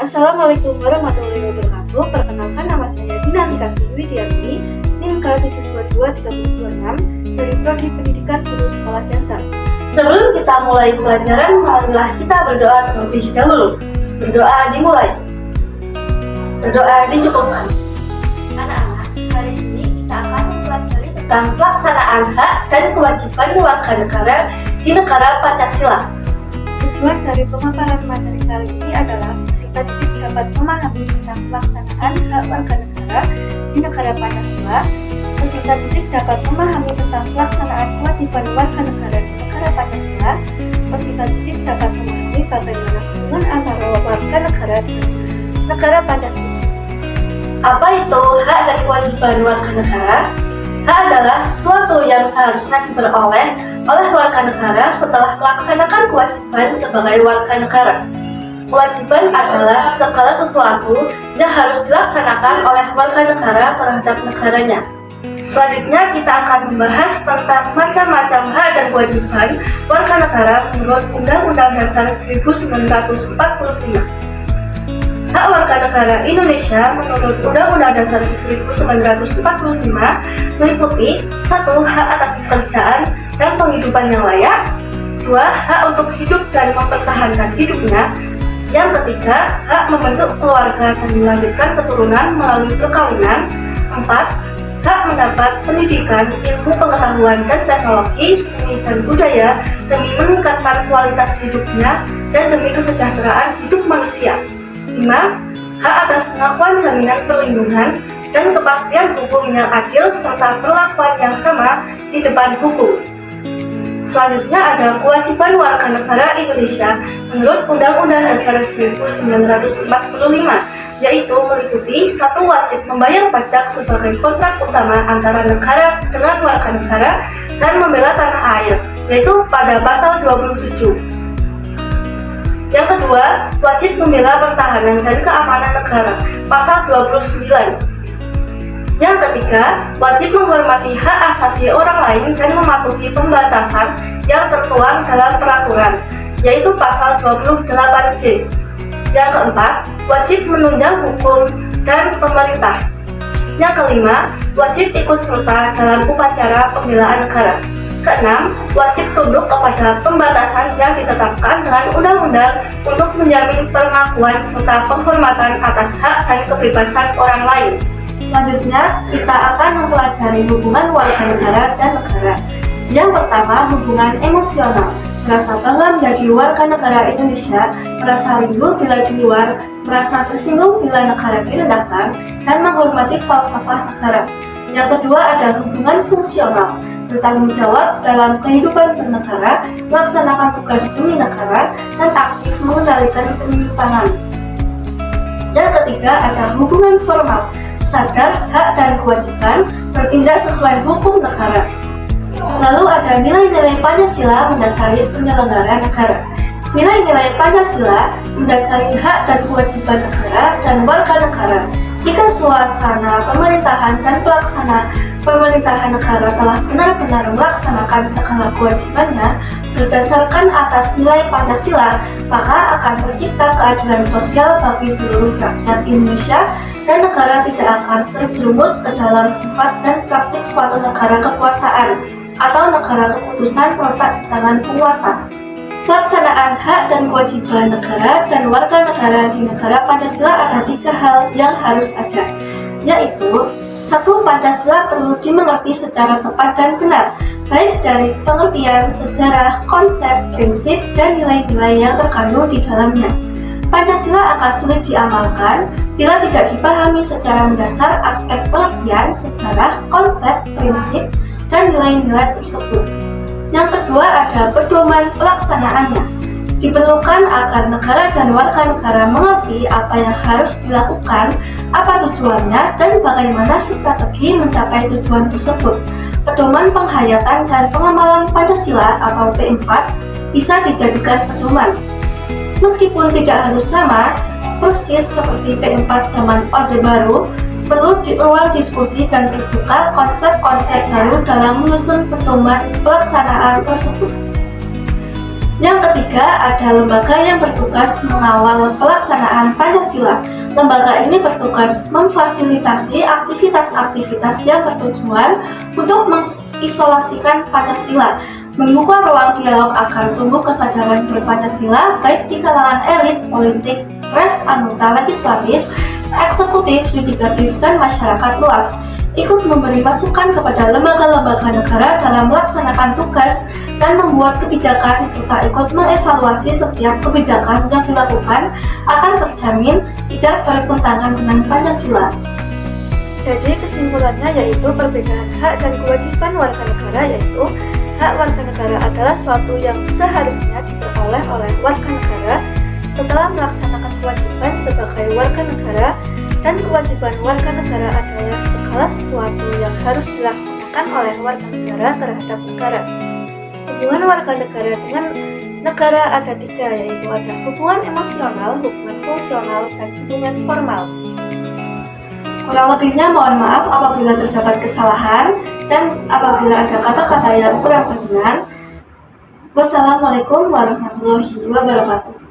Assalamualaikum warahmatullahi wabarakatuh. Perkenalkan, nama saya Dinantika Widiarti, NIM K7223726 dari Prodi Pendidikan Guru Sekolah Dasar. Sebelum kita mulai pelajaran, marilah kita berdoa terlebih dahulu. Berdoa dimulai. Berdoa dicukupkan. Anak-anak, hari ini kita akan mempelajari tentang pelaksanaan hak dan kewajiban warga negara di negara Pancasila. Tujuan dari pemaparan materi kali ini adalah peserta didik dapat memahami tentang pelaksanaan hak warga negara di negara Pancasila. Peserta didik dapat memahami tentang pelaksanaan kewajiban warga negara di negara Pancasila. Peserta didik dapat memahami bagaimana hubungan antara warga negara dengan negara Pancasila. Apa itu hak dan kewajiban warga negara? Hak adalah suatu yang seharusnya diperoleh oleh warga negara setelah melaksanakan kewajiban sebagai warga negara. Kewajiban adalah segala sesuatu yang harus dilaksanakan oleh warga negara terhadap negaranya. Selanjutnya kita akan membahas tentang macam-macam hak dan kewajiban warga negara menurut Undang-Undang Dasar 1945. Hak warga negara Indonesia menurut Undang-Undang Dasar 1945 meliputi 1. Hak atas pekerjaan dan penghidupan yang layak. 2. Hak untuk hidup dan mempertahankan hidupnya. Yang ketiga, hak membentuk keluarga dan melanjutkan keturunan melalui perkawinan. 4. Hak mendapat pendidikan, ilmu pengetahuan dan teknologi, seni dan budaya demi meningkatkan kualitas hidupnya dan demi kesejahteraan hidup manusia. 5. Hak atas pengakuan jaminan perlindungan dan kepastian hukum yang adil serta perlakuan yang sama di depan hukum. Selanjutnya ada kewajiban warga negara Indonesia menurut Undang-Undang Dasar 1945, yaitu meliputi 1. Wajib membayar pajak sebagai kontrak utama antara negara dengan warga negara dan membela tanah air, yaitu pada pasal 27. Yang kedua, wajib membela pertahanan dan keamanan negara, pasal 29. Yang ketiga, wajib menghormati hak asasi orang lain dan mematuhi pembatasan yang tertuang dalam peraturan, yaitu pasal 28C. Yang keempat, wajib menunjang hukum dan pemerintah. Yang kelima, wajib ikut serta dalam upacara pembelaan negara. Keenam, wajib tunduk kepada pembatasan yang ditetapkan dengan undang-undang untuk menjamin pengakuan serta penghormatan atas hak dan kebebasan orang lain. Selanjutnya, kita akan mempelajari hubungan warga negara dan negara. Yang pertama, hubungan emosional. Merasa bangga menjadi warga negara Indonesia, merasa rindu bila di luar, merasa tersinggung bila negara direndahkan, dan menghormati falsafah negara. Yang kedua ada hubungan fungsional. Bertanggung jawab dalam kehidupan bernegara, melaksanakan tugas demi negara, dan aktif mengendalikan penyimpangan. Yang ketiga ada hubungan formal, sadar hak dan kewajiban, bertindak sesuai hukum negara. Lalu ada nilai-nilai Pancasila mendasari penyelenggaraan negara. Nilai-nilai Pancasila mendasari hak dan kewajiban negara dan warga negara. Jika suasana pemerintahan dan pelaksana pemerintahan negara telah benar-benar melaksanakan segala kewajibannya berdasarkan atas nilai Pancasila, maka akan tercipta keadilan sosial bagi seluruh rakyat Indonesia dan negara tidak akan terjerumus ke dalam sifat dan praktik suatu negara kekuasaan atau negara keputusan terletak di tangan penguasa. Pelaksanaan hak dan kewajiban negara dan warga negara di negara Pancasila ada 3 hal yang harus ada, yaitu 1. Pancasila perlu dimengerti secara tepat dan benar, baik dari pengertian, sejarah, konsep, prinsip, dan nilai-nilai yang terkandung di dalamnya. Pancasila akan sulit diamalkan bila tidak dipahami secara mendasar aspek pengertian, sejarah, konsep, prinsip, dan nilai-nilai tersebut. Yang kedua ada pedoman pelaksanaannya. Diperlukan agar negara dan warga negara mengerti apa yang harus dilakukan, apa tujuannya, dan bagaimana strategi mencapai tujuan tersebut. Pedoman penghayatan dan pengamalan Pancasila atau P4 bisa dijadikan pedoman. Meskipun tidak harus sama persis seperti P4 zaman Orde Baru, perlu ruang diskusi dan terbuka konsep-konsep baru dalam menyusun pedoman pelaksanaan tersebut. Yang ketiga, ada lembaga yang bertugas mengawal pelaksanaan pelaksanaan Pancasila. Lembaga ini bertugas memfasilitasi aktivitas-aktivitas yang bertujuan untuk mengisolasikan Pancasila, membuka ruang dialog agar tumbuh kesadaran ber-Pancasila baik di kalangan elit, politik, pers, anggota legislatif, eksekutif, yudikatif, dan masyarakat luas. Ikut memberi masukan kepada lembaga-lembaga negara dalam melaksanakan tugas dan membuat kebijakan serta ikut mengevaluasi setiap kebijakan yang dilakukan agar terjamin tidak bertentangan dengan Pancasila. Jadi kesimpulannya yaitu perbedaan hak dan kewajiban warga negara, yaitu hak warga negara adalah suatu yang seharusnya diperoleh oleh warga negara setelah melaksanakan kewajiban sebagai warga negara, dan kewajiban warga negara adalah segala sesuatu yang harus dilaksanakan oleh warga negara terhadap negara. Hubungan warga negara dengan negara ada tiga, yaitu ada hubungan emosional, hubungan fungsional, dan hubungan formal. Kurang lebihnya mohon maaf apabila terdapat kesalahan dan apabila ada kata-kata yang kurang berkenan. Wassalamualaikum warahmatullahi wabarakatuh.